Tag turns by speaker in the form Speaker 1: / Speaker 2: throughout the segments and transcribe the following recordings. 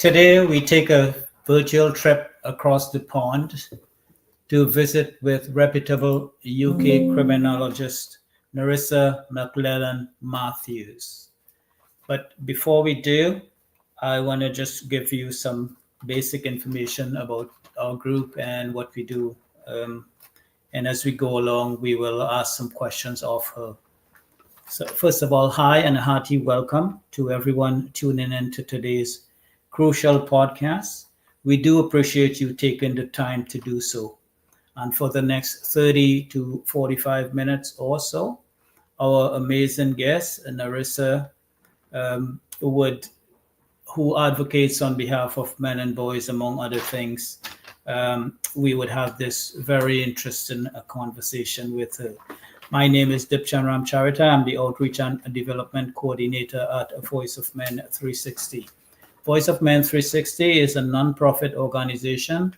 Speaker 1: Today, we take a virtual trip across the pond to visit with reputable UK criminologist Narissa MacLennan-Matthews. But before we do, I want to just give you some basic information about our group and what we do. And as we go along, we will ask some questions of her. So, first of all, hi and a hearty welcome to everyone tuning in to today's crucial podcast. We do appreciate you taking the time to do so. And for the next 30 to 45 minutes or so, our amazing guest, Narissa, would who advocates on behalf of men and boys, among other things. We would have this very interesting conversation with her. My name is Dipchand Ramcharitar. I'm the Outreach and Development Coordinator at Voice of Men 360. Voice of Men 360 is a non-profit organization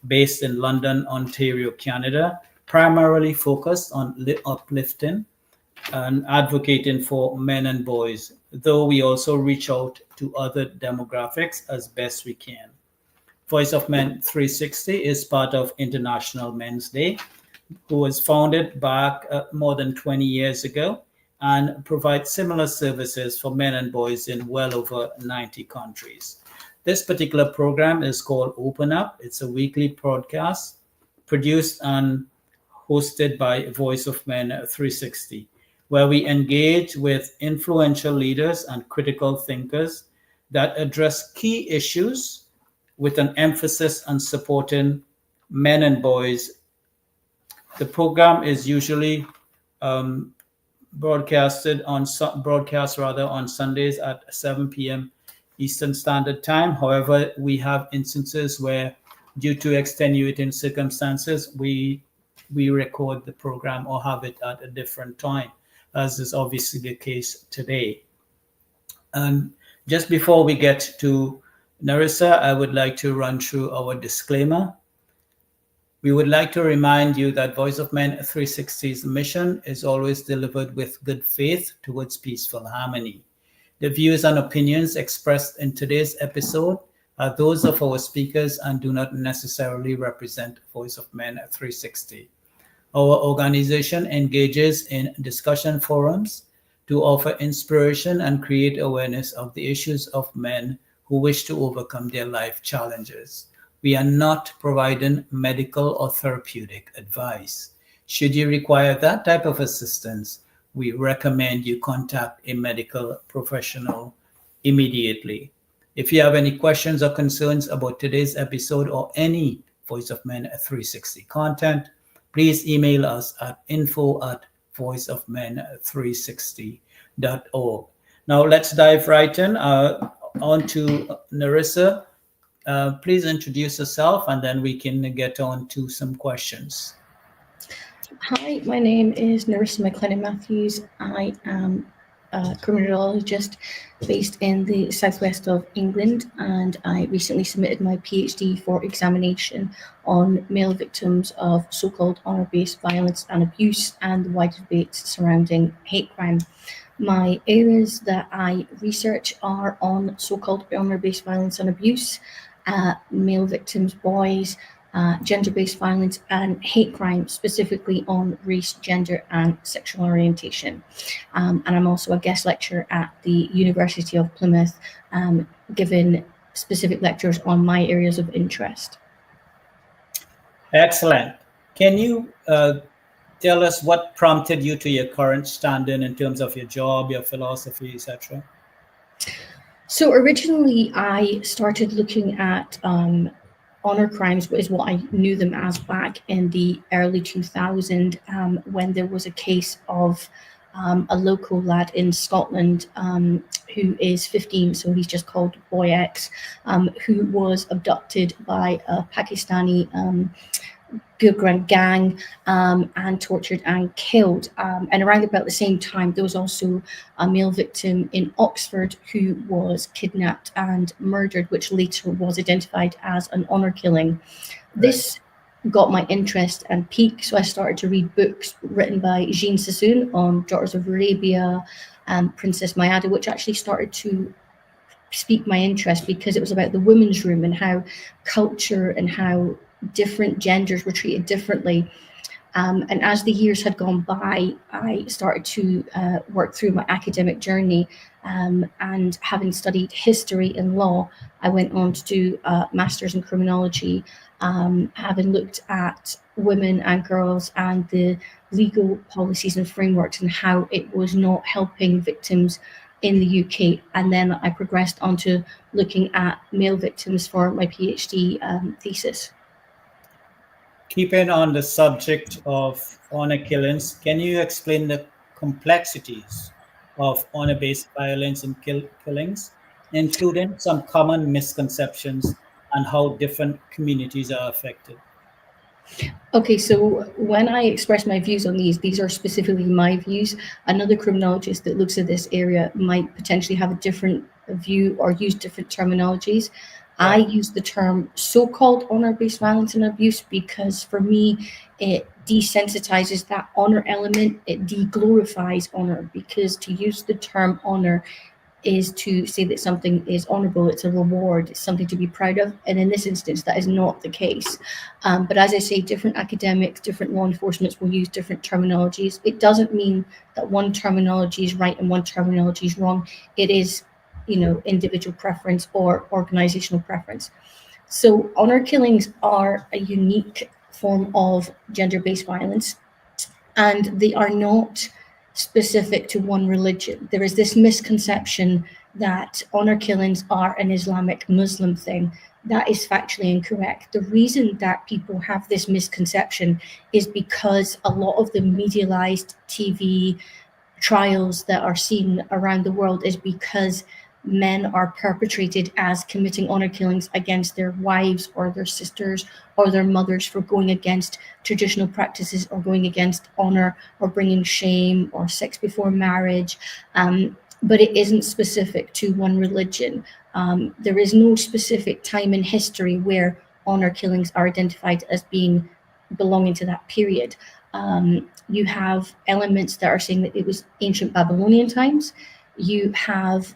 Speaker 1: based in London, Ontario, Canada, primarily focused on uplifting and advocating for men and boys, though we also reach out to other demographics as best we can. Voice of Men 360 is part of International Men's Day, who was founded back more than 20 years ago and provides similar services for men and boys in well over 90 countries. This particular program is called Open Up. It's a weekly broadcast produced and hosted by Voice of Men 360, where we engage with influential leaders and critical thinkers that address key issues with an emphasis on supporting men and boys. The program is usually broadcast on Sundays at 7 p.m. Eastern Standard Time. However, we have instances where, due to extenuating circumstances, we record the program or have it at a different time, as is obviously the case today. And just before we get to Narissa, I would like to run through our disclaimer. We would like to remind you that Voice of Men 360's mission is always delivered with good faith towards peaceful harmony. The views and opinions expressed in today's episode are those of our speakers and do not necessarily represent Voice of Men 360. Our organization engages in discussion forums to offer inspiration and create awareness of the issues of men who wish to overcome their life challenges. We are not providing medical or therapeutic advice. Should you require that type of assistance, we recommend you contact a medical professional immediately. If you have any questions or concerns about today's episode or any Voice of Men 360 content, please email us at info@voiceofmen360.org. Now let's dive right in on to Narissa. Please introduce yourself and then we can get on to some questions.
Speaker 2: Hi, my name is Narissa MacLennan-Matthews. I am a criminologist based in the southwest of England, and I recently submitted my PhD for examination on male victims of so-called honour-based violence and abuse and the wider debates surrounding hate crime. My areas that I research are on so-called honour-based violence and abuse, male victims, boys, gender-based violence and hate crime, specifically on race, gender and sexual orientation. And I'm also a guest lecturer at the University of Plymouth, giving specific lectures on my areas of interest.
Speaker 1: Excellent. Can you tell us what prompted you to your current standing in terms of your job, your philosophy, etc.?
Speaker 2: So originally I started looking at honor crimes, is what I knew them as back in the early 2000s, when there was a case of a local lad in Scotland who is 15, so he's just called Boy X, who was abducted by a Pakistani Gurkha gang and tortured and killed. And around about the same time, there was also a male victim in Oxford who was kidnapped and murdered, which later was identified as an honour killing. This got my interest and pique, so I started to read books written by Jean Sassoon on Daughters of Arabia and Princess Mayada, which actually started to piqued my interest because it was about the women's room and how culture and how different genders were treated differently. And as the years had gone by, I started to work through my academic journey. And having studied history and law, I went on to do a master's in criminology, having looked at women and girls and the legal policies and frameworks and how it was not helping victims in the UK. And then I progressed on to looking at male victims for my PhD thesis.
Speaker 1: Keeping on the subject of honor killings, can you explain the complexities of honor-based violence and killings, including some common misconceptions and how different communities are affected?
Speaker 2: Okay, so when I express my views on these are specifically my views. Another criminologist that looks at this area might potentially have a different view or use different terminologies. I use the term so-called honor-based violence and abuse because for me, it desensitizes that honor element. It de-glorifies honor, because to use the term honor is to say that something is honorable, it's a reward, it's something to be proud of. And in this instance, that is not the case. But as I say, different academics, different law enforcements will use different terminologies. It doesn't mean that one terminology is right and one terminology is wrong. It is, individual preference or organizational preference. So honor killings are a unique form of gender-based violence, and they are not specific to one religion. There is this misconception that honor killings are an Islamic Muslim thing. That is factually incorrect. The reason that people have this misconception is because a lot of the medialized TV trials that are seen around the world is because men are perpetrated as committing honor killings against their wives or their sisters or their mothers for going against traditional practices or going against honor or bringing shame or sex before marriage. But it isn't specific to one religion. There is no specific time in history where honor killings are identified as being belonging to that period. You have elements that are saying that it was ancient Babylonian times. You have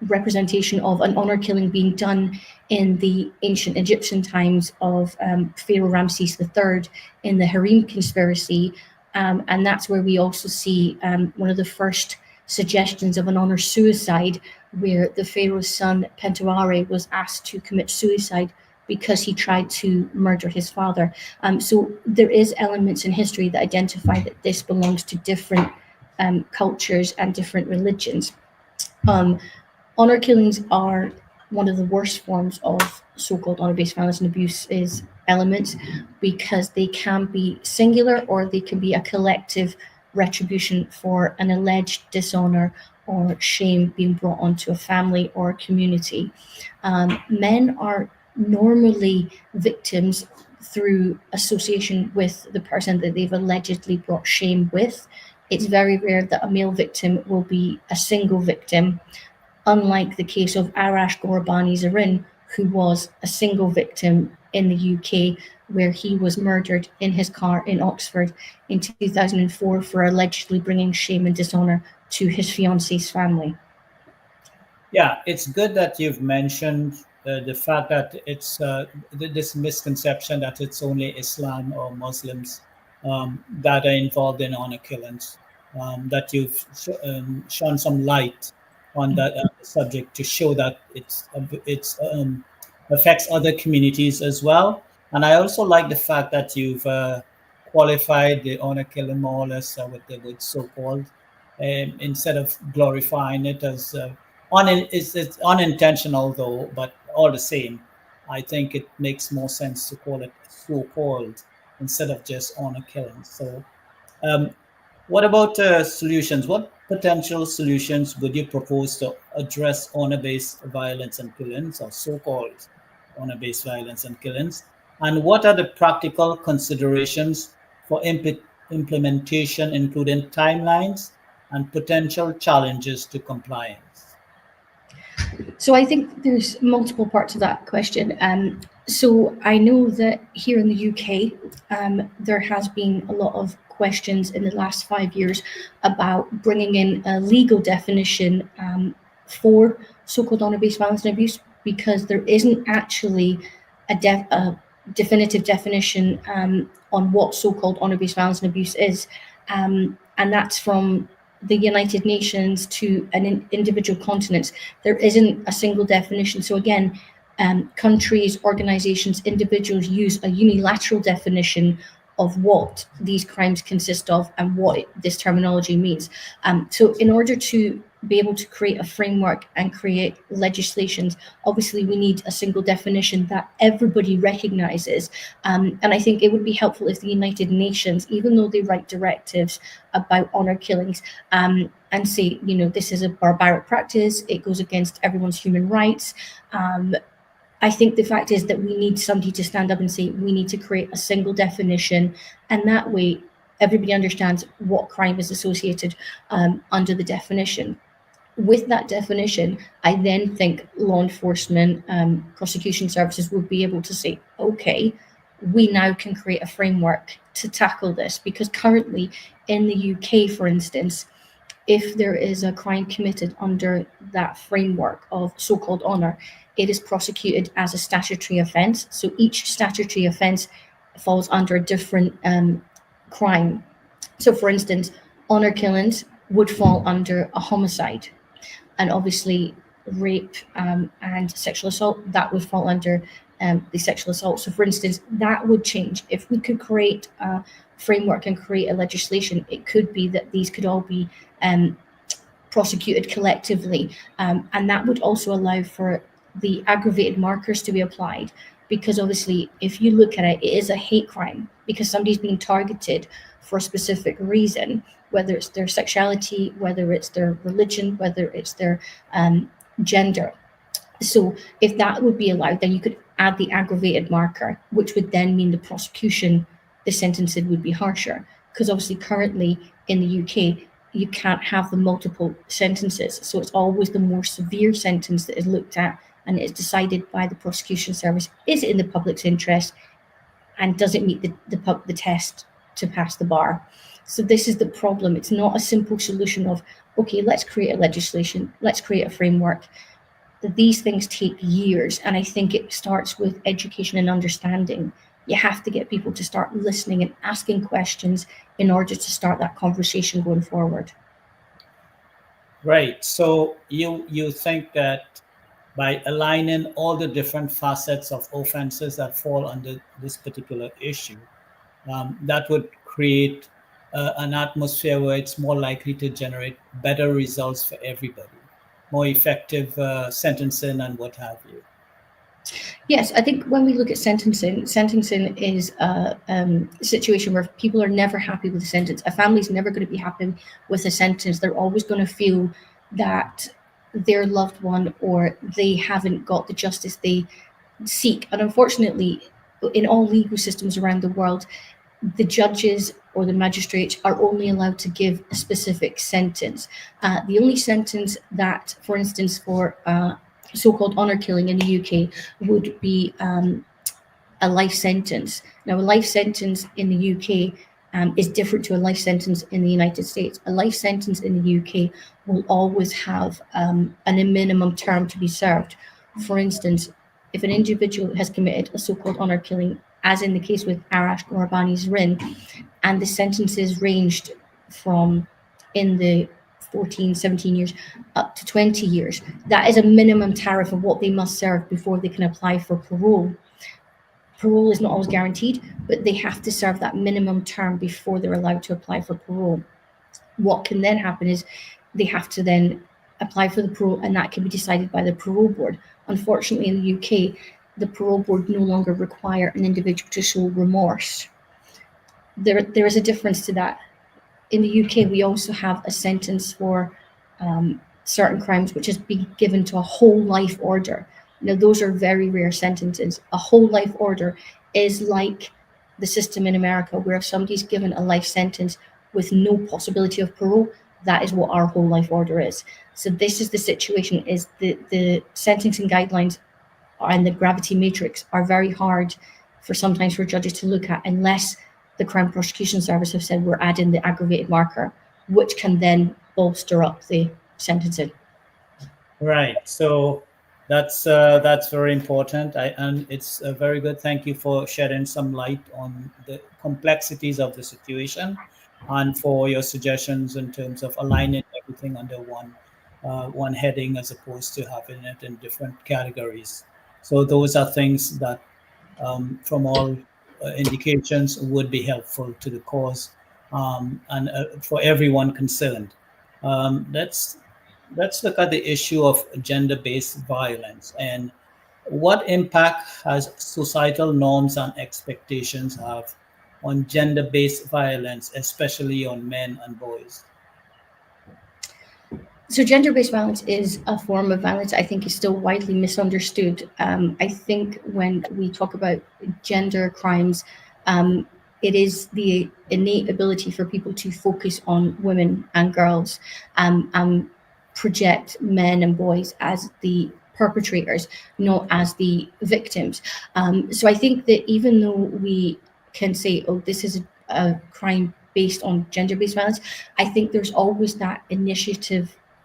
Speaker 2: representation of an honor killing being done in the ancient Egyptian times of Pharaoh Ramses III in the Harem conspiracy. And that's where we also see one of the first suggestions of an honor suicide, where the Pharaoh's son Pentawari was asked to commit suicide because he tried to murder his father. So there is elements in history that identify that this belongs to different cultures and different religions. Honor killings are one of the worst forms of so-called honor-based violence and abuse is elements, because they can be singular or they can be a collective retribution for an alleged dishonor or shame being brought onto a family or a community. Men are normally victims through association with the person that they've allegedly brought shame with. It's very rare that a male victim will be a single victim, unlike the case of Arash Ghorabani Zarin, who was a single victim in the UK, where he was murdered in his car in Oxford in 2004 for allegedly bringing shame and dishonor to his fiance's family.
Speaker 1: Yeah, it's good that you've mentioned the fact that it's this misconception that it's only Islam or Muslims that are involved in honor killings. That you've shone some light on that subject to show that it's affects other communities as well. And I also like the fact that you've qualified the honor killing more or less with the word so-called, instead of glorifying it as it's unintentional though, but all the same, I think it makes more sense to call it so-called instead of just honor killing. So um, what about solutions? What potential solutions would you propose to address honor-based violence and killings, or so-called honor-based violence and killings? And what are the practical considerations for implementation, including timelines and potential challenges to compliance?
Speaker 2: So I think there's multiple parts of that question. So I know that here in the UK, there has been a lot of questions in the last 5 years about bringing in a legal definition for so-called honor-based violence and abuse, because there isn't actually a definitive definition on what so-called honor-based violence and abuse is. And that's from the United Nations to an individual continents. There isn't a single definition. So again, countries, organizations, individuals use a unilateral definition of what these crimes consist of and what this terminology means. So in order to be able to create a framework and create legislations, obviously we need a single definition that everybody recognizes. And I think it would be helpful if the United Nations, even though they write directives about honor killings, and say, this is a barbaric practice, it goes against everyone's human rights. I think the fact is that we need somebody to stand up and say, we need to create a single definition, and that way everybody understands what crime is associated under the definition. With that definition, I then think law enforcement, prosecution services would be able to say, okay, we now can create a framework to tackle this, because currently in the UK, for instance, if there is a crime committed under that framework of so-called honor, it is prosecuted as a statutory offence. So each statutory offence falls under a different crime. So for instance, honor killings would fall under a homicide, and obviously rape and sexual assault, that would fall under the sexual assault. So for instance, that would change. If we could create a framework and create a legislation, it could be that these could all be prosecuted collectively, and that would also allow for the aggravated markers to be applied, because obviously if you look at it, it is a hate crime because somebody's being targeted for a specific reason, whether it's their sexuality, whether it's their religion, whether it's their gender. So if that would be allowed, then you could add the aggravated marker, which would then mean the prosecution, the sentencing would be harsher, because obviously currently in the UK, you can't have the multiple sentences. So it's always the more severe sentence that is looked at, and it's decided by the prosecution service. Is it in the public's interest, and does it meet the test to pass the bar? So this is the problem. It's not a simple solution of, okay, let's create a legislation, let's create a framework. These things take years, and I think it starts with education and understanding. You have to get people to start listening and asking questions in order to start that conversation going forward.
Speaker 1: Right. So you think that by aligning all the different facets of offenses that fall under this particular issue, that would create an atmosphere where it's more likely to generate better results for everybody, more effective sentencing and what have you.
Speaker 2: Yes, I think when we look at sentencing is a situation where people are never happy with the sentence. A family's never going to be happy with a sentence. They're always going to feel that their loved one or they haven't got the justice they seek. And unfortunately, in all legal systems around the world, the judges or the magistrates are only allowed to give a specific sentence. The only sentence that, for instance, for so-called honor killing in the UK would be a life sentence. Now, a life sentence in the UK is different to a life sentence in the United States. A life sentence in the UK will always have a minimum term to be served. For instance, if an individual has committed a so-called honor killing, as in the case with Arash Gorbani's Rin, and the sentences ranged from in the 14, 17 years up to 20 years, that is a minimum tariff of what they must serve before they can apply for parole. Parole is not always guaranteed, but they have to serve that minimum term before they're allowed to apply for parole. What can then happen is they have to then apply for the parole, and that can be decided by the parole board. Unfortunately, in the UK, the parole board no longer require an individual to show remorse. There is a difference to that. In the UK, we also have a sentence for certain crimes, which has been given to a whole life order. Now, those are very rare sentences. A whole life order is like the system in America, where if somebody's given a life sentence with no possibility of parole, that is what our whole life order is. So this is the situation, is the sentencing guidelines and the gravity matrix are very hard sometimes for judges to look at, unless the Crown Prosecution Service have said we're adding the aggravated marker, which can then bolster up the sentencing.
Speaker 1: Right. So that's very important. And it's very good. Thank you for shedding some light on the complexities of the situation, and for your suggestions in terms of aligning everything under one heading as opposed to having it in different categories. So those are things that, from all indications, would be helpful to the cause, and for everyone concerned. Let's look at the issue of gender-based violence, and what impact has societal norms and expectations have on gender-based violence, especially on men and boys.
Speaker 2: So gender-based violence is a form of violence I think is still widely misunderstood. I think when we talk about gender crimes, it is the innate ability for people to focus on women and girls, and project men and boys as the perpetrators, not as the victims. So I think that even though we can say, oh, this is a crime based on gender-based violence, I think there's always that initial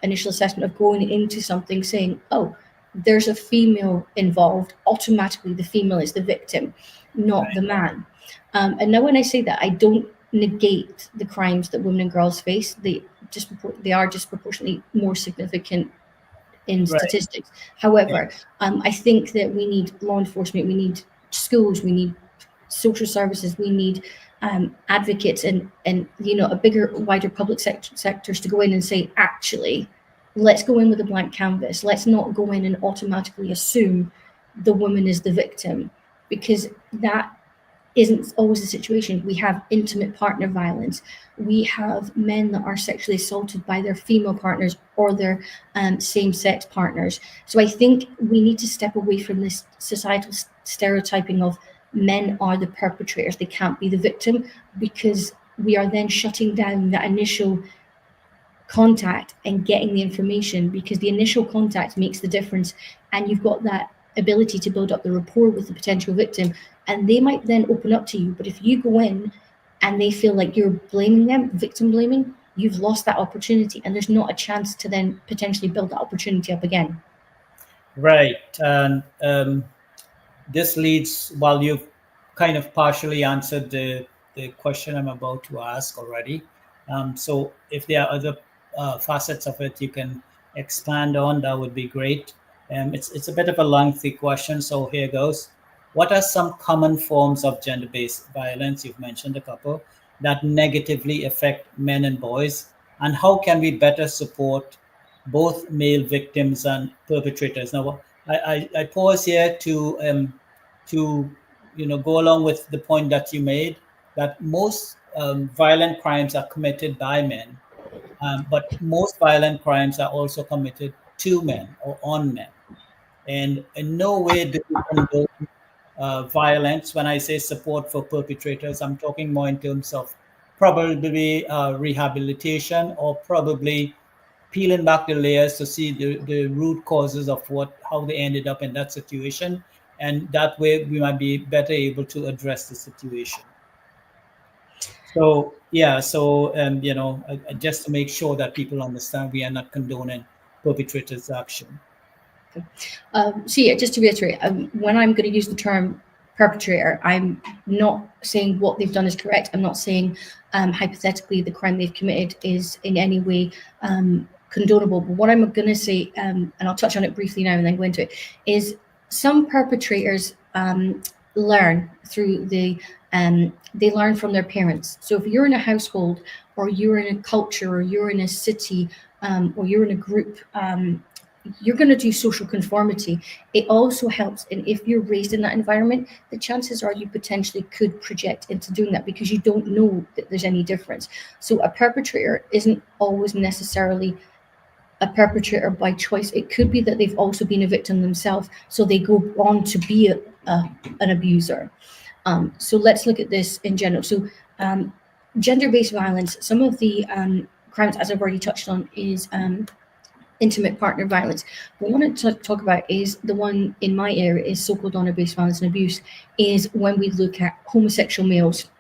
Speaker 2: assessment of going into something saying, oh, there's a female involved, automatically the female is the victim, not the man. And now when I say that, I don't negate the crimes that women and girls face. They are disproportionately more significant in
Speaker 1: Right.
Speaker 2: statistics.
Speaker 1: Yeah.
Speaker 2: However, I think that we need law enforcement, we need schools, we need social services, we need advocates and a bigger, wider public sectors to go in and say, actually, let's go in with a blank canvas. Let's not go in and automatically assume the woman is the victim, because that isn't always the situation. We have intimate partner violence. We have men that are sexually assaulted by their female partners or their same-sex partners. So I think we need to step away from this societal stereotyping of men are the perpetrators, they can't be the victim, because we are then shutting down that initial contact and getting the information, because the initial contact makes the difference, and you've got that ability to build up the rapport with the potential victim, and they might then open up to you. But if you go in and they feel like you're blaming them, victim blaming, you've lost that opportunity, and there's not a chance to then potentially build that opportunity up again.
Speaker 1: Right. And this leads, while you've kind of partially answered the question I'm about to ask already. So if there are other facets of it you can expand on, that would be great. It's a bit of a lengthy question, so here goes. What are some common forms of gender-based violence? You've mentioned a couple that negatively affect men and boys, and how can we better support both male victims and perpetrators? Now, I pause here to go along with the point that you made, that most violent crimes are committed by men, but most violent crimes are also committed to men or on men. And in no way do we condone violence. When I say support for perpetrators, I'm talking more in terms of probably rehabilitation, or probably peeling back the layers to see the root causes of how they ended up in that situation. And that way we might be better able to address the situation. So yeah, so just to make sure that people understand, we are not condoning perpetrators' action.
Speaker 2: So yeah, just to reiterate, when I'm going to use the term perpetrator, I'm not saying what they've done is correct. I'm not saying hypothetically the crime they've committed is in any way condonable. But what I'm going to say, and I'll touch on it briefly now and then go into it, is some perpetrators learn through they learn from their parents. So if you're in a household, or you're in a culture, or you're in a city, or you're in a group, you're going to do social conformity. It also helps, and if you're raised in that environment, the chances are you potentially could project into doing that, because you don't know that there's any difference. So a perpetrator isn't always necessarily a perpetrator by choice. It could be that they've also been a victim themselves, so they go on to be an abuser. So let's look at this in general. So gender-based violence, some of the crimes, as I've already touched on, is intimate partner violence. What I want to talk about is the one in my area is so-called honor-based violence and abuse, is when we look at homosexual males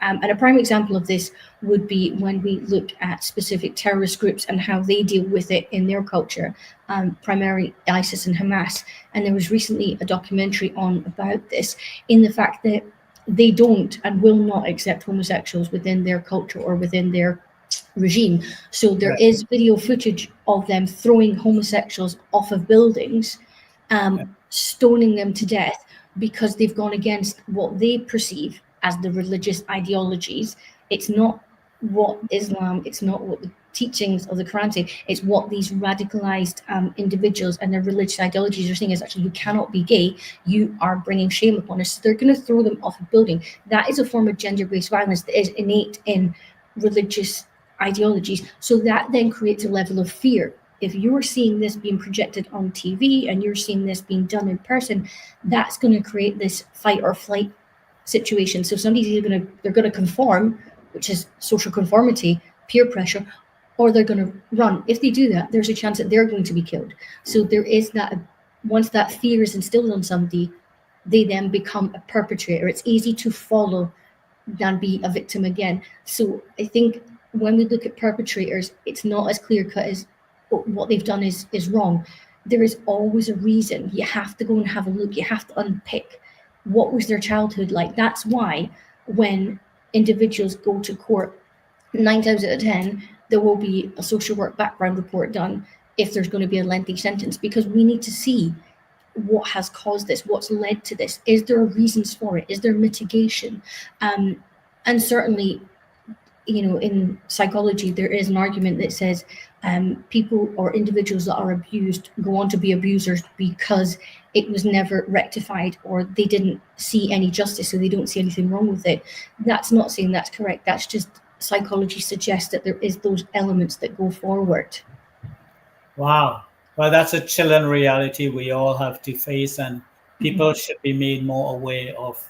Speaker 2: And a prime example of this would be when we look at specific terrorist groups and how they deal with it in their culture, primarily ISIS and Hamas. And there was recently a documentary on about this, in the fact that they don't and will not accept homosexuals within their culture or within their regime. So there
Speaker 1: Right.
Speaker 2: is video footage of them throwing homosexuals off of buildings, stoning them to death because they've gone against what they perceive as the religious ideologies. It's not what Islam, it's not what the teachings of the Quran say, it's what these radicalized individuals and their religious ideologies are saying is actually, you cannot be gay, you are bringing shame upon us. So they're going to throw them off a building. That is a form of gender-based violence that is innate in religious ideologies. So that then creates a level of fear. If you're seeing this being projected on TV and you're seeing this being done in person, that's going to create this fight or flight situation. So somebody's either they're going to conform, which is social conformity, peer pressure, or they're going to run. If they do that, there's a chance that they're going to be killed. So there is that, once that fear is instilled on somebody, they then become a perpetrator. It's easy to follow than be a victim again. So I think when we look at perpetrators, it's not as clear cut as what they've done is wrong. There is always a reason. You have to go and have a look. You have to unpick what was their childhood like. That's why when individuals go to court, 9 times out of 10, there will be a social work background report done if there's going to be a lengthy sentence, because we need to see what has caused this, what's led to this. Is there reasons for it? Is there mitigation? And certainly, in psychology, there is an argument that says people or individuals that are abused go on to be abusers because it was never rectified, or they didn't see any justice, so they don't see anything wrong with it. That's not saying that's correct. That's just psychology suggests that there is those elements that go forward.
Speaker 1: Wow. Well, that's a chilling reality we all have to face, and people should be made more aware of,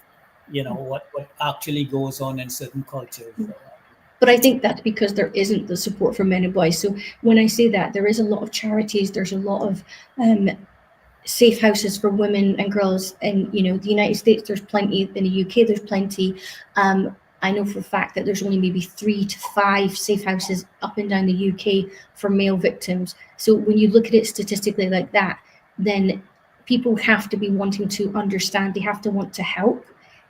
Speaker 1: what actually goes on in certain cultures.
Speaker 2: But I think that's because there isn't the support for men and boys. So when I say that, there is a lot of charities, there's a lot of safe houses for women and girls. And, the United States, there's plenty. In the UK, there's plenty. I know for a fact that there's only maybe 3 to 5 safe houses up and down the UK for male victims. So when you look at it statistically like that, then people have to be wanting to understand. They have to want to help.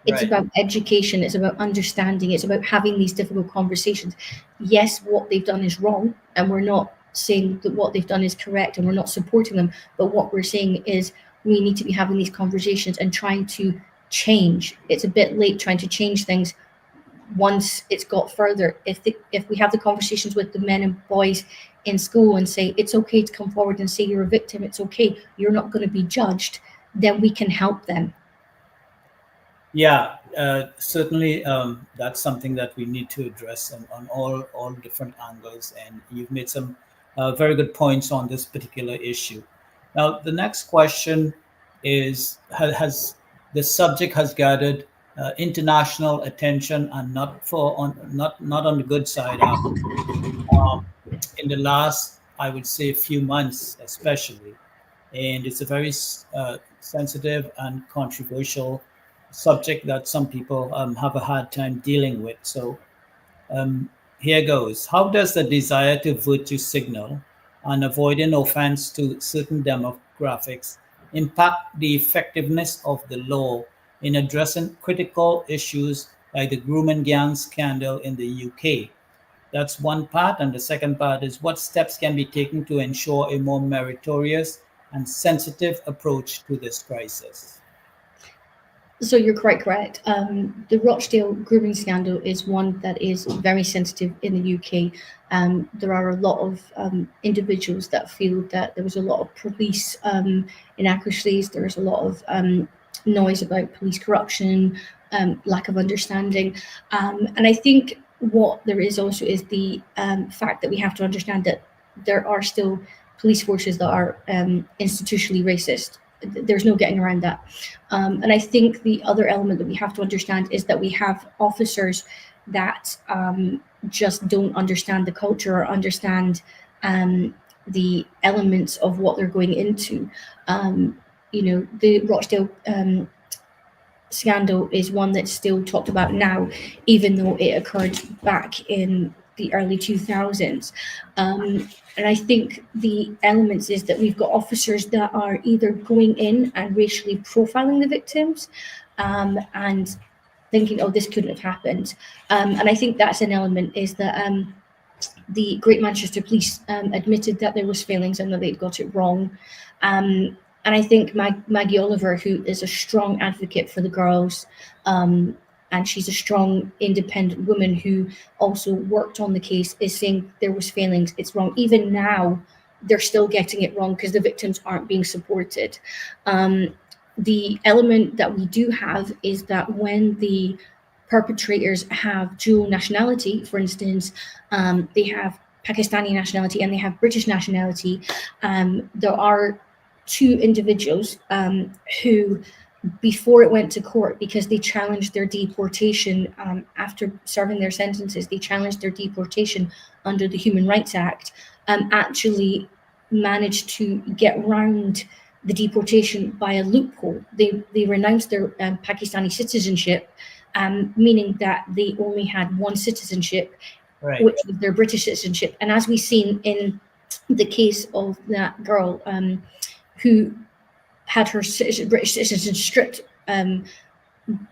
Speaker 2: It's about education. It's about understanding. It's about having these difficult conversations. Yes, what they've done is wrong, and we're not saying that what they've done is correct, and we're not supporting them. But what we're saying is we need to be having these conversations and trying to change. It's a bit late trying to change things once it's got further. If we have the conversations with the men and boys in school and say it's okay to come forward and say you're a victim, it's okay, you're not going to be judged, then we can help them.
Speaker 1: Yeah, certainly that's something that we need to address on all different angles. And you've made some very good points on this particular issue. Now, the next question is: has the subject has gathered international attention, and not on the good side. In the last, I would say, few months, especially, and it's a very sensitive and controversial subject that some people have a hard time dealing with. So here goes. How does the desire to virtue signal and avoiding offense to certain demographics impact the effectiveness of the law in addressing critical issues like the grooming gang scandal in the UK? That's one part. And the second part is, what steps can be taken to ensure a more meritorious and sensitive approach to this crisis?
Speaker 2: So you're quite correct. The Rochdale grooming scandal is one that is very sensitive in the UK. There are a lot of individuals that feel that there was a lot of police inaccuracies. There's a lot of noise about police corruption, lack of understanding. And I think what there is also is the fact that we have to understand that there are still police forces that are institutionally racist. There's no getting around that. And I think the other element that we have to understand is that we have officers that just don't understand the culture or understand the elements of what they're going into. The Rochdale scandal is one that's still talked about now, even though it occurred back in the early 2000s. And I think the elements is that we've got officers that are either going in and racially profiling the victims and thinking, oh, this couldn't have happened. And I think that's an element, is that the Great Manchester Police admitted that there was failings and that they'd got it wrong. And I think Maggie Oliver, who is a strong advocate for the girls, and she's a strong, independent woman who also worked on the case, is saying there was failings, it's wrong. Even now, they're still getting it wrong because the victims aren't being supported. The element that we do have is that when the perpetrators have dual nationality, for instance, they have Pakistani nationality and they have British nationality, there are two individuals who, before it went to court, because they challenged their deportation after serving their sentences, they challenged their deportation under the Human Rights Act, actually managed to get round the deportation by a loophole. They renounced their Pakistani citizenship, meaning that they only had one citizenship,
Speaker 1: Right.
Speaker 2: which was their British citizenship. And as we've seen in the case of that girl who had her British citizenship stripped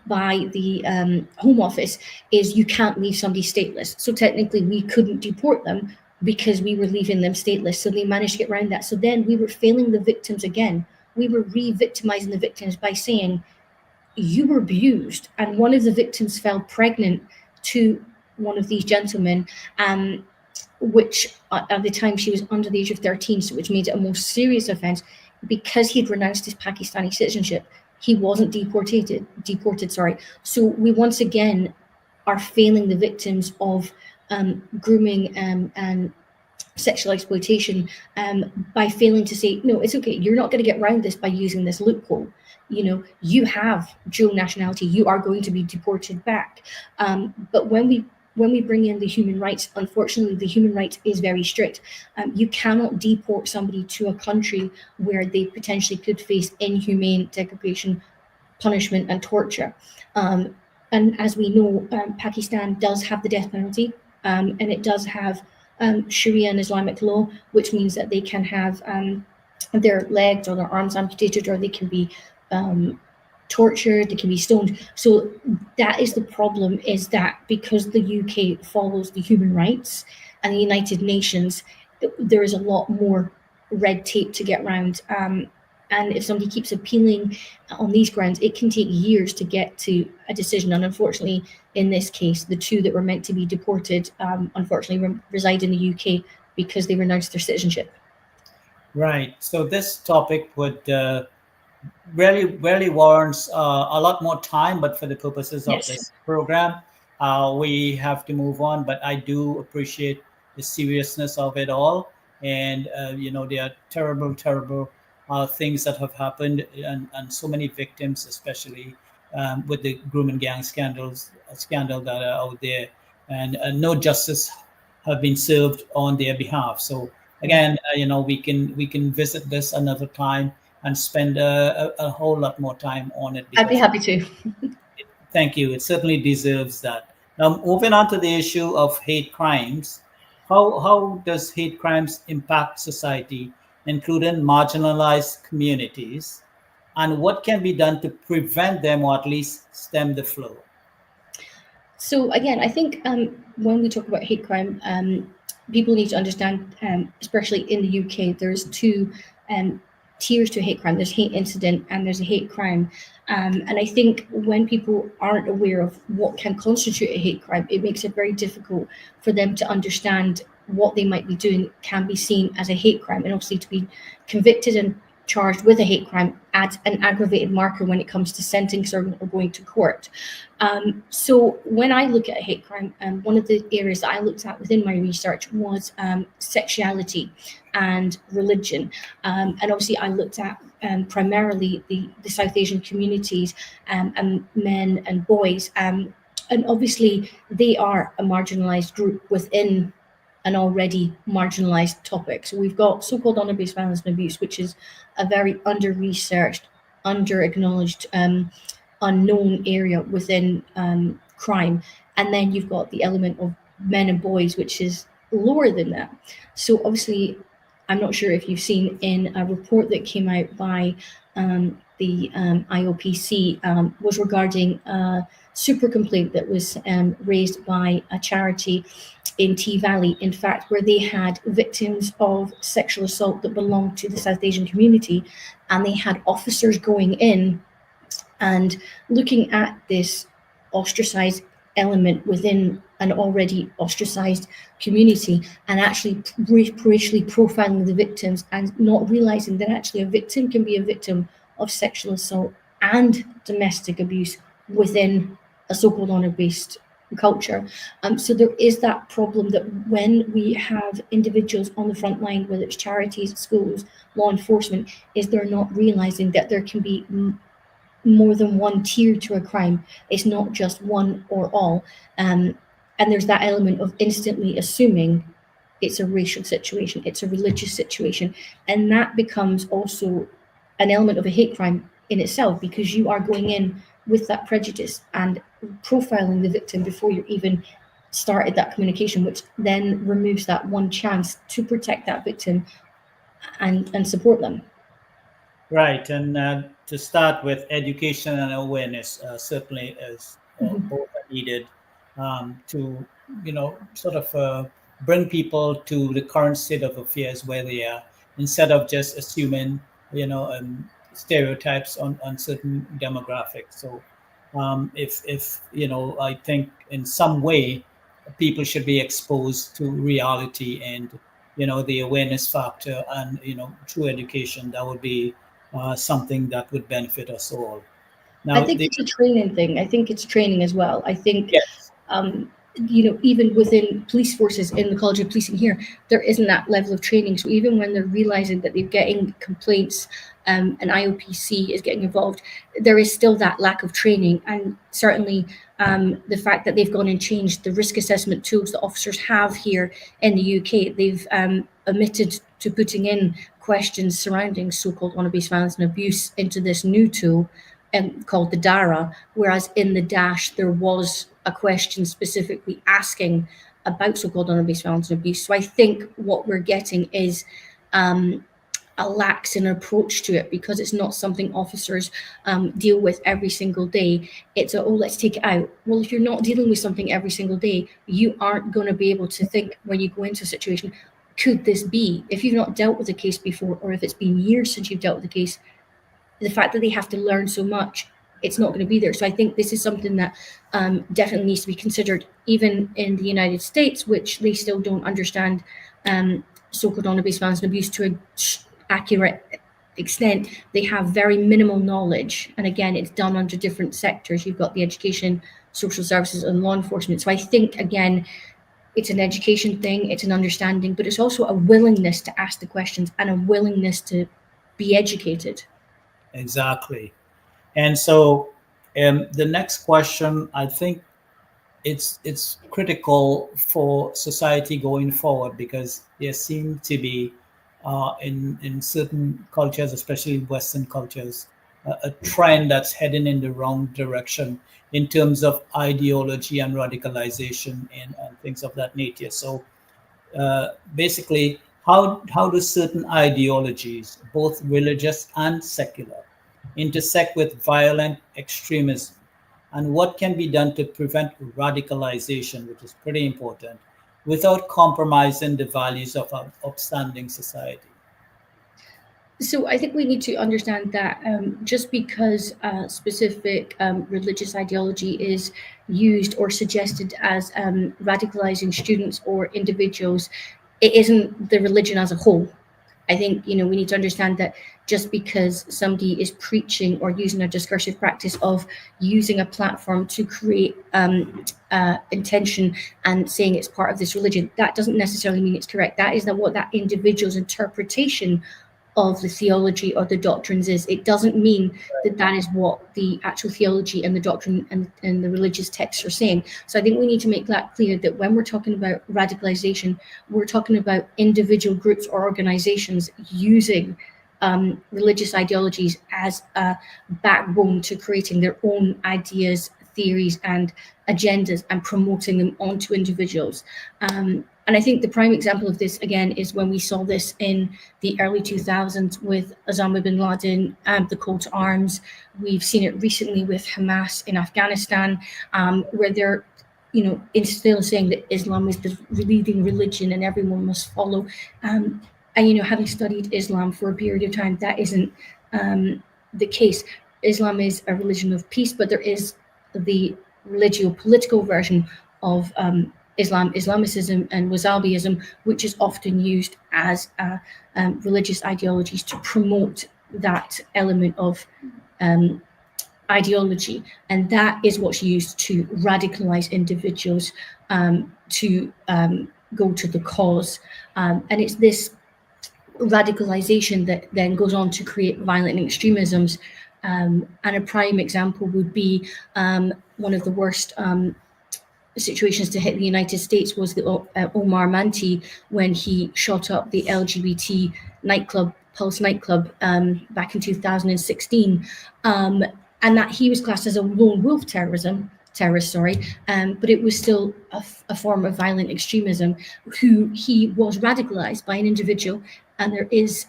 Speaker 2: by the Home Office, is you can't leave somebody stateless. So technically we couldn't deport them because we were leaving them stateless. So they managed to get around that. So then we were failing the victims again. We were re-victimizing the victims by saying, you were abused. And one of the victims fell pregnant to one of these gentlemen, which at the time she was under the age of 13, so which made it a more serious offence. Because he'd renounced his Pakistani citizenship, he wasn't deported. So we once again are failing the victims of grooming and sexual exploitation by failing to say, no, it's okay, you're not going to get around this by using this loophole. You know, you have dual nationality, you are going to be deported back. But when we bring in the human rights, unfortunately, the human rights is very strict. You cannot deport somebody to a country where they potentially could face inhumane degradation, punishment, and torture. And as we know, Pakistan does have the death penalty, and it does have Sharia and Islamic law, which means that they can have their legs or their arms amputated, or they can be tortured, they can be stoned. So that is the problem, is that because the UK follows the human rights and the United Nations, there is a lot more red tape to get around. And if somebody keeps appealing on these grounds, it can take years to get to a decision. And unfortunately, in this case, the two that were meant to be deported, unfortunately, reside in the UK because they renounced their citizenship.
Speaker 1: Right. So this topic would really warrants a lot more time, but for the purposes of
Speaker 2: Yes.
Speaker 1: this program, we have to move on. But I do appreciate the seriousness of it all, and there are terrible things that have happened, and so many victims, especially with the grooming gang scandal that are out there, and no justice have been served on their behalf. So again, we can visit this another time and spend a whole lot more time on it.
Speaker 2: I'd be happy to.
Speaker 1: Thank you. It certainly deserves that. Now, moving on to the issue of hate crimes, how does hate crimes impact society, including marginalized communities, and what can be done to prevent them, or at least stem the flow?
Speaker 2: So again, I think when we talk about hate crime, people need to understand, especially in the UK, there's two tiers to hate crime. There's hate incident and there's a hate crime. And I think when people aren't aware of what can constitute a hate crime, it makes it very difficult for them to understand what they might be doing can be seen as a hate crime. And obviously to be convicted and charged with a hate crime adds an aggravated marker when it comes to sentencing or going to court. So when I look at a hate crime, one of the areas that I looked at within my research was sexuality and religion. And obviously I looked at primarily the South Asian communities and men and boys. And obviously they are a marginalized group within an already marginalized topic. So we've got so-called honor-based violence and abuse, which is a very under-researched, under-acknowledged unknown area within crime. And then you've got the element of men and boys, which is lower than that. So obviously, I'm not sure if you've seen in a report that came out by the IOPC was regarding a super complaint that was raised by a charity in T Valley, in fact, where they had victims of sexual assault that belonged to the South Asian community, and they had officers going in and looking at this ostracized element within an already ostracized community, and actually racially profiling the victims, and not realizing that actually a victim can be a victim of sexual assault and domestic abuse within a so-called honor-based culture. So there is that problem that when we have individuals on the front line, whether it's charities, schools, law enforcement, is they're not realizing that there can be more than one tier to a crime. It's not just one or all. And there's that element of instantly assuming it's a racial situation, it's a religious situation. And that becomes also an element of a hate crime in itself, because you are going in with that prejudice and profiling the victim before you even started that communication, which then removes that one chance to protect that victim and support them.
Speaker 1: Right, and to start with, education and awareness certainly is both are needed to, sort of bring people to the current state of affairs where they are, instead of just assuming, stereotypes on certain demographics. So, if I think in some way people should be exposed to reality and the awareness factor, and through education, that would be something that would benefit us all.
Speaker 2: I
Speaker 1: Now,
Speaker 2: think it's a training thing. I think it's training as well. I think,
Speaker 1: yes,
Speaker 2: even within police forces in the College of Policing here, there isn't that level of training. So even when they're realizing that they're getting complaints, and IOPC is getting involved, there is still that lack of training. And certainly the fact that they've gone and changed the risk assessment tools that officers have here in the UK, they've omitted to putting in questions surrounding so-called honor-based violence and abuse into this new tool called the DARA, whereas in the DASH there was a question specifically asking about so-called honor-based violence and abuse. So I think what we're getting is a lax in approach to it, because it's not something officers deal with every single day. It's let's take it out. Well, if you're not dealing with something every single day, you aren't going to be able to think when you go into a situation, could this be? If you've not dealt with a case before, or if it's been years since you've dealt with a case, the fact that they have to learn so much, it's not going to be there. So I think this is something that definitely needs to be considered, even in the United States, which they still don't understand so-called honor-based violence and abuse to an accurate extent. They have very minimal knowledge. And again, it's done under different sectors. You've got the education, social services, and law enforcement. So I think, again, it's an education thing, it's an understanding, but it's also a willingness to ask the questions and a willingness to be educated.
Speaker 1: exactly. And so, the next question, I think it's critical for society going forward, because there seem to be in certain cultures, especially Western cultures, a trend that's heading in the wrong direction in terms of ideology and radicalization and things of that nature. So basically, how do certain ideologies, both religious and secular, intersect with violent extremism? And what can be done to prevent radicalization, which is pretty important, without compromising the values of our upstanding society?
Speaker 2: So I think we need to understand that just because a specific religious ideology is used or suggested as radicalizing students or individuals, it isn't the religion as a whole. I think, we need to understand that just because somebody is preaching or using a discursive practice of using a platform to create intention and saying it's part of this religion, that doesn't necessarily mean it's correct. That is what that individual's interpretation of the theology or the doctrines is. It doesn't mean that that is what the actual theology and the doctrine and the religious texts are saying. So I think we need to make that clear, that when we're talking about radicalization, we're talking about individual groups or organizations using religious ideologies as a backbone to creating their own ideas, theories, and agendas and promoting them onto individuals. And I think the prime example of this, again, is when we saw this in the early 2000s with Osama bin Laden and the call to arms. We've seen it recently with Hamas in Afghanistan, where they're still saying that Islam is the leading religion and everyone must follow. And having studied Islam for a period of time, that isn't the case. Islam is a religion of peace, but there is the religio-political version of Islamicism and Wahhabism, which is often used as religious ideologies to promote that element of ideology, and that is what's used to radicalize individuals to go to the cause, and it's this radicalization that then goes on to create violent extremisms. And a prime example would be one of the worst situations to hit the United States was the Omar Manti, when he shot up the LGBT nightclub, Pulse nightclub, back in 2016, and that he was classed as a lone wolf terrorist, but it was still a form of violent extremism. Who he was radicalized by an individual, and there is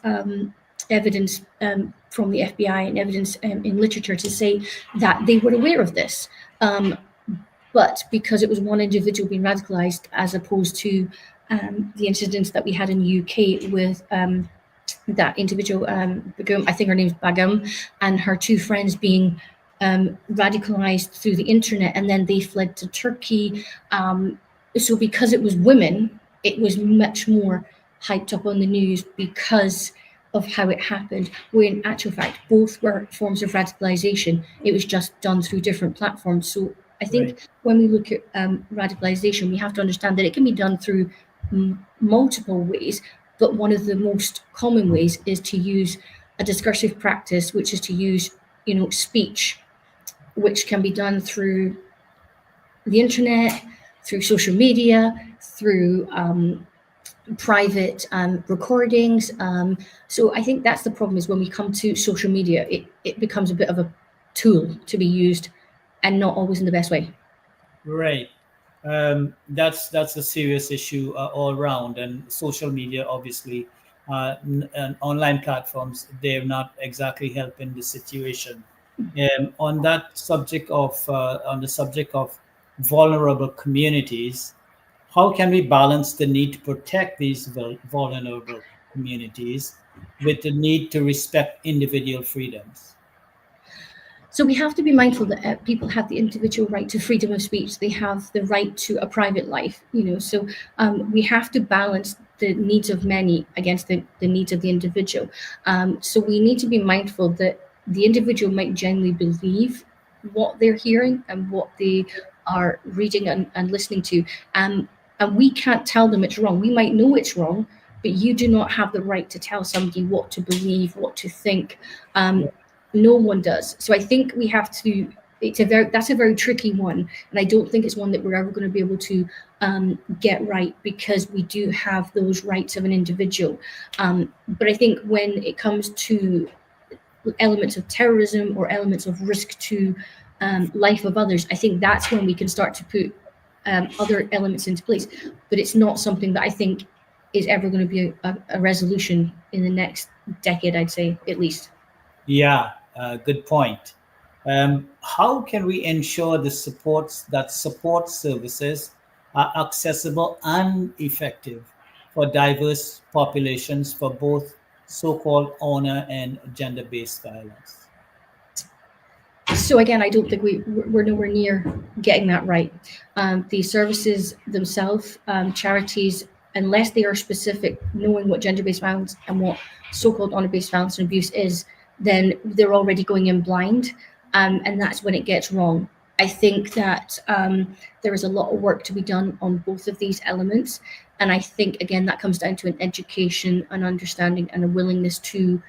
Speaker 2: evidence from the FBI and evidence in literature to say that they were aware of this. But because it was one individual being radicalized, as opposed to the incidents that we had in the UK with that individual, Begum, I think her name's Begum, and her two friends being radicalized through the internet, and then they fled to Turkey. So because it was women, it was much more hyped up on the news because of how it happened, where in actual fact, both were forms of radicalization. It was just done through different platforms. So I think when we look at radicalization, we have to understand that it can be done through multiple ways, but one of the most common ways is to use a discursive practice, which is to use, speech, which can be done through the internet, through social media, through private recordings. So I think that's the problem, is when we come to social media, it becomes a bit of a tool to be used and not always in the best way.
Speaker 1: Right. That's a serious issue all around, and social media, obviously, and online platforms, they're not exactly helping the situation. On the subject of vulnerable communities, how can we balance the need to protect these vulnerable communities with the need to respect individual freedoms?
Speaker 2: So we have to be mindful that people have the individual right to freedom of speech. They have the right to a private life, So we have to balance the needs of many against the needs of the individual. So we need to be mindful that the individual might genuinely believe what they're hearing and what they are reading and listening to. And we can't tell them it's wrong. We might know it's wrong, but you do not have the right to tell somebody what to believe, what to think. No one does. So I think we have to, that's a very tricky one. And I don't think it's one that we're ever going to be able to get right, because we do have those rights of an individual. But I think when it comes to elements of terrorism or elements of risk to life of others, I think that's when we can start to put other elements into place. But it's not something that I think is ever going to be a resolution in the next decade, I'd say, at least.
Speaker 1: Yeah, good point. How can we ensure the support services are accessible and effective for diverse populations for both so-called honor and gender-based violence?
Speaker 2: So again, I don't think we're nowhere near getting that right. The services themselves, charities, unless they are specific, knowing what gender-based violence and what so-called honor-based violence and abuse is, then they're already going in blind, and that's when it gets wrong. I think that there is a lot of work to be done on both of these elements, and I think, again, that comes down to an education, an understanding, and a willingness to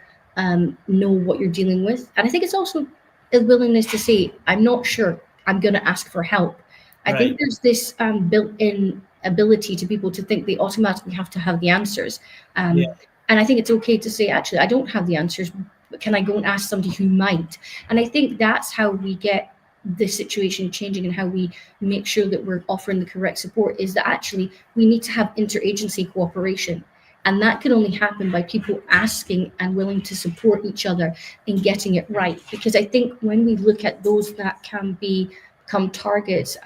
Speaker 2: know what you're dealing with. And I think it's also a willingness to say, I'm not sure, I'm going to ask for help. I think there's this built-in ability to people to think they automatically have to have the answers. And And I think it's okay to say, actually, I don't have the answers, but can I go and ask somebody who might? And I think that's how we get the situation changing, and how we make sure that we're offering the correct support, is that actually we need to have interagency cooperation. And that can only happen by people asking and willing to support each other in getting it right. Because I think when we look at those that can become targets,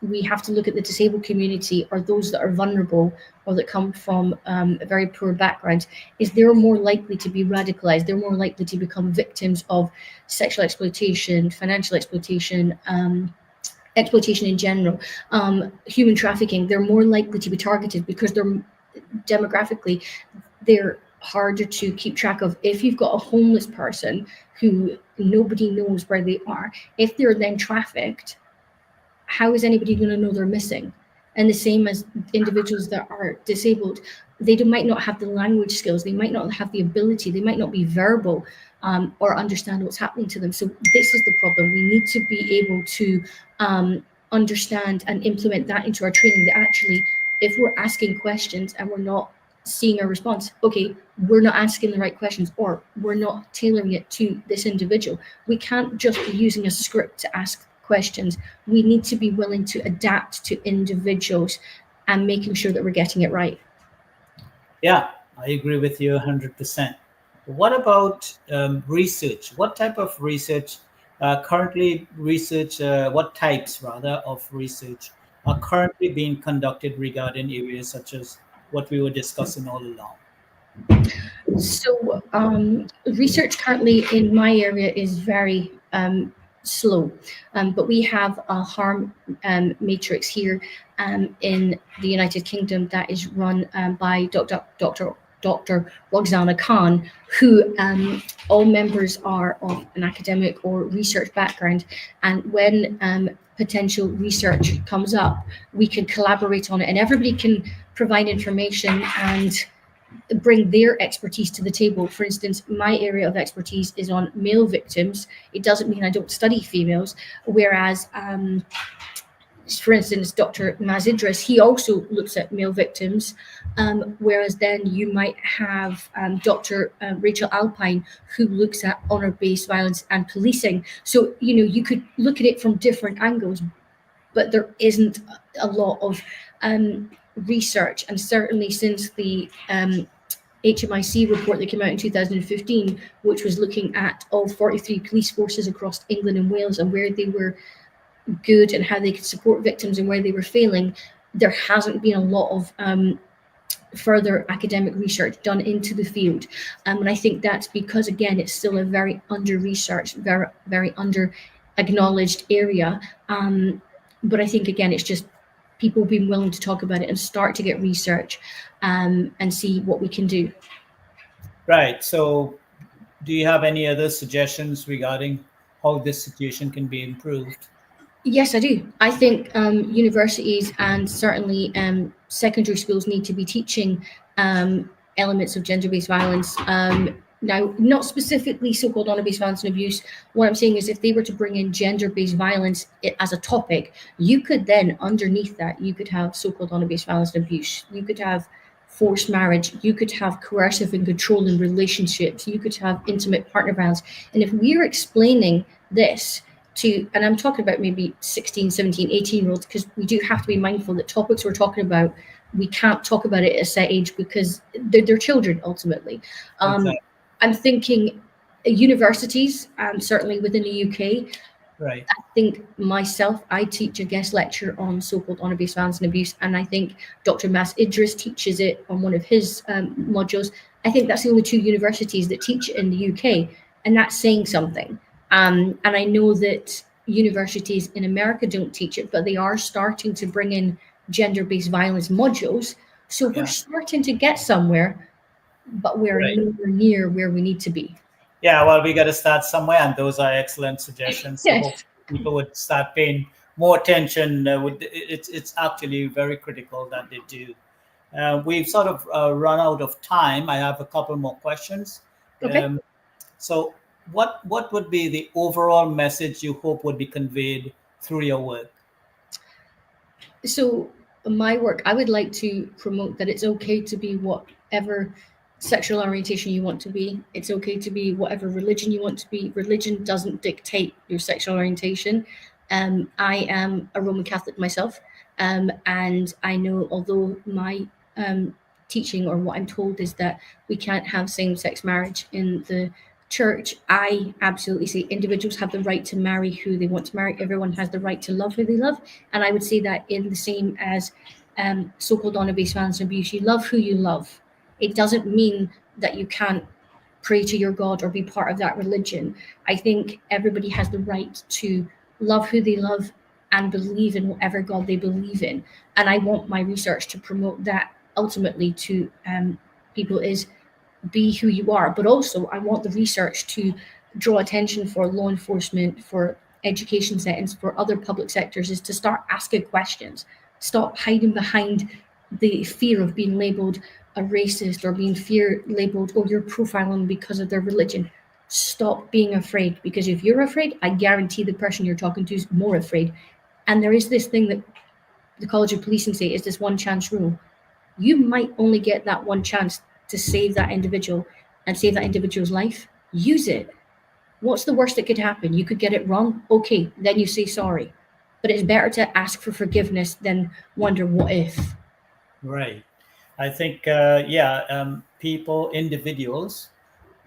Speaker 2: we have to look at the disabled community, or those that are vulnerable, or that come from a very poor background, is they're more likely to be radicalized. They're more likely to become victims of sexual exploitation, financial exploitation, exploitation in general, human trafficking. They're more likely to be targeted because they're demographically, they're harder to keep track of. If you've got a homeless person who nobody knows where they are, if they're then trafficked, how is anybody going to know they're missing? And the same as individuals that are disabled, they might not have the language skills, they might not have the ability, they might not be verbal, or understand what's happening to them. So this is the problem. We need to be able to understand and implement that into our training, that actually, if we're asking questions and we're not seeing a response, okay, we're not asking the right questions, or we're not tailoring it to this individual. We can't just be using a script to ask questions. We need to be willing to adapt to individuals and making sure that we're getting it right.
Speaker 1: Yeah, I agree with you 100%. What about research? What type of research what types rather of research are currently being conducted regarding areas such as what we were discussing all along?
Speaker 2: So research currently in my area is very slow, but we have a harm matrix here in the United Kingdom that is run by Dr. Roxana Khan, who all members are of an academic or research background. And when potential research comes up, we can collaborate on it, and everybody can provide information and bring their expertise to the table. For instance, my area of expertise is on male victims. It doesn't mean I don't study females, whereas for instance, Dr. Maz Idris, he also looks at male victims, whereas then you might have Dr. Rachel Alpine, who looks at honor-based violence and policing. So, you could look at it from different angles, but there isn't a lot of research. And certainly since the HMIC report that came out in 2015, which was looking at all 43 police forces across England and Wales and where they were good and how they could support victims and where they were failing, there hasn't been a lot of further academic research done into the field. And I think that's because, again, it's still a very under-researched, very, very under-acknowledged area. But I think, again, it's just people being willing to talk about it and start to get research and see what we can do.
Speaker 1: Right. So do you have any other suggestions regarding how this situation can be improved?
Speaker 2: Yes, I do. I think universities and certainly secondary schools need to be teaching elements of gender-based violence. Now, not specifically so-called honor-based violence and abuse. What I'm saying is, if they were to bring in gender-based violence as a topic, you could then, underneath that, you could have so-called honor-based violence and abuse. You could have forced marriage. You could have coercive and controlling relationships. You could have intimate partner violence. And if we're explaining this to, and I'm talking about maybe 16, 17, 18-year-olds, because we do have to be mindful that topics we're talking about, we can't talk about it at a set age because they're children, ultimately.
Speaker 1: Exactly.
Speaker 2: I'm thinking universities, certainly within the UK.
Speaker 1: Right.
Speaker 2: I think myself, I teach a guest lecture on so-called honor-based violence and abuse, and I think Dr. Maz Idris teaches it on one of his modules. I think that's the only two universities that teach it in the UK, and that's saying something. And I know that universities in America don't teach it, but they are starting to bring in gender-based violence modules. So we're starting to get somewhere, but we're nowhere near where we need to be.
Speaker 1: Yeah, well, we got to start somewhere, and those are excellent suggestions. So
Speaker 2: Yes.
Speaker 1: people would start paying more attention. It's actually very critical that they do. We've sort of run out of time. I have a couple more questions.
Speaker 2: Okay.
Speaker 1: So what would be the overall message you hope would be conveyed through your work?
Speaker 2: So my work, I would like to promote that it's okay to be whatever sexual orientation you want to be. It's okay to be whatever religion you want to be. Religion doesn't dictate your sexual orientation. I am a Roman Catholic myself, and I know although my teaching or what I'm told is that we can't have same-sex marriage in the church, I absolutely say individuals have the right to marry who they want to marry. Everyone has the right to love who they love, and I would say that in the same as so-called honor-based violence and abuse, you love who you love. It doesn't mean that you can't pray to your God or be part of that religion. I think everybody has the right to love who they love and believe in whatever God they believe in. And I want my research to promote that ultimately to people is be who you are. But also I want the research to draw attention for law enforcement, for education settings, for other public sectors, is to start asking questions. Stop hiding behind the fear of being labeled a racist or being labeled, oh, you're profiling because of their religion. Stop being afraid, because if you're afraid, I guarantee the person you're talking to is more afraid. And there is this thing that the College of Policing say is this one chance rule. You might only get that one chance to save that individual and save that individual's life. Use it. What's the worst that could happen? You could get it wrong. Okay, then you say sorry. But it's better to ask for forgiveness than wonder what if.
Speaker 1: Right. I think, people, individuals,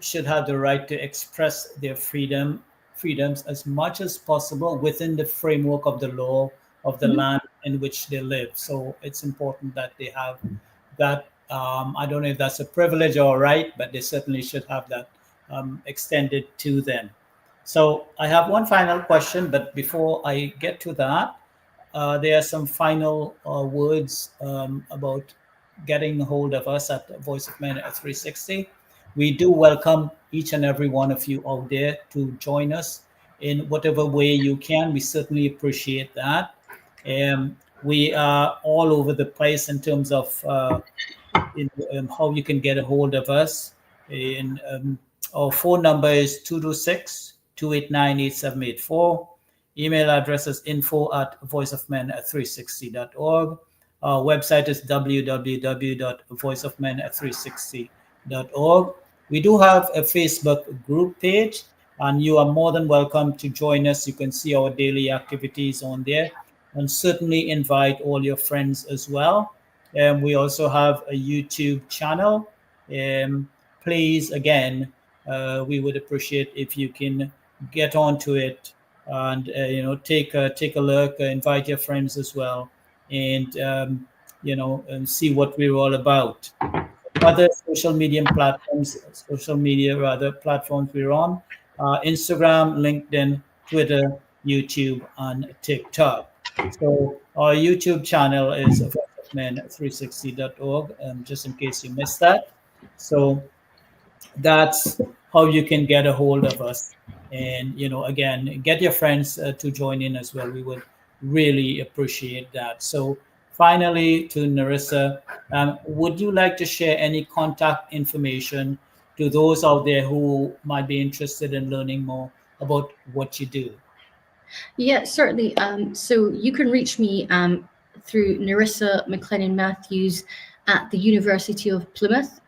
Speaker 1: should have the right to express their freedoms as much as possible within the framework of the law of the
Speaker 2: Mhm.
Speaker 1: land in which they live. So it's important that they have that. I don't know if that's a privilege or a right, but they certainly should have that extended to them. So I have one final question, but before I get to that, there are some final words about getting a hold of us at Voice of Men at 360. We do welcome each and every one of you out there to join us in whatever way you can. We certainly appreciate that. We are all over the place in terms of how you can get a hold of us. Our phone number is 226-289-8784. Email address is info@voiceofmen@360.org. Our website is www.voiceofmen@360.org. We do have a Facebook group page, and you are more than welcome to join us. You can see our daily activities on there, and certainly invite all your friends as well. We also have a YouTube channel. Please, again, we would appreciate if you can get onto it and take a look, invite your friends as well, and and see what we're all about. Other social media rather platforms we're on: Instagram, LinkedIn, Twitter, YouTube, and TikTok. So our YouTube channel is men360.org, just in case you missed that. So that's how you can get a hold of us. And again, get your friends to join in as well. We would really appreciate that. So finally, to Narissa, would you like to share any contact information to those out there who might be interested in learning more about what you do?
Speaker 2: Yeah, certainly. So you can reach me through Narissa MacLennan-Matthews at the University of Plymouth.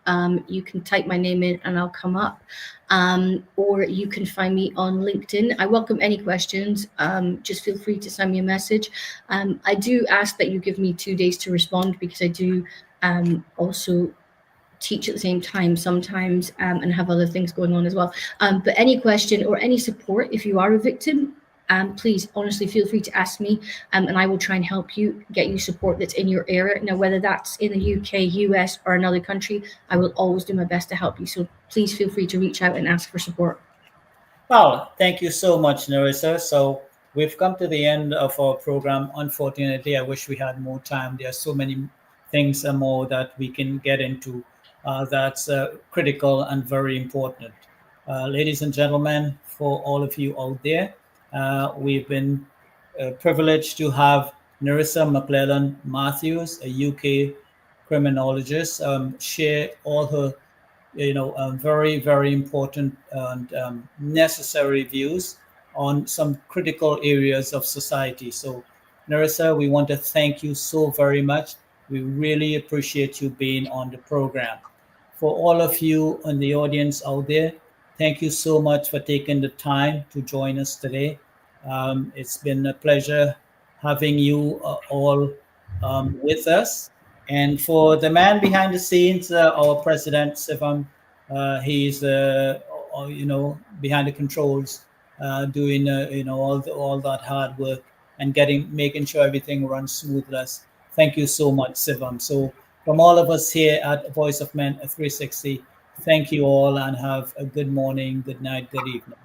Speaker 2: You can type my name in and I'll come up. Or you can find me on LinkedIn. I welcome any questions. Just feel free to send me a message. I do ask that you give me 2 days to respond, because I do also teach at the same time sometimes and have other things going on as well. But any question or any support, if you are a victim, please honestly feel free to ask me, and I will try and help you get you support that's in your area. Now, whether that's in the UK, US, or another country, I will always do my best to help you. So please feel free to reach out and ask for support.
Speaker 1: Well, thank you so much, Narissa. So we've come to the end of our program. Unfortunately, I wish we had more time. There are so many things and more that we can get into that's critical and very important. Ladies and gentlemen, for all of you out there, we've been privileged to have Narissa MacLennan-Matthews, a UK criminologist, share all her very, very important and necessary views on some critical areas of society. So, Narissa, we want to thank you so very much. We really appreciate you being on the program. for all of you in the audience out there, thank you so much for taking the time to join us today. It's been a pleasure having you all with us. And for the man behind the scenes, our president, Sivam, he's behind the controls, doing all that hard work and making sure everything runs smoothless. Thank you so much, Sivam. So from all of us here at Voice of Men 360, thank you all and have a good morning, good night, good evening.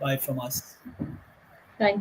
Speaker 1: Bye from us.
Speaker 2: Bye.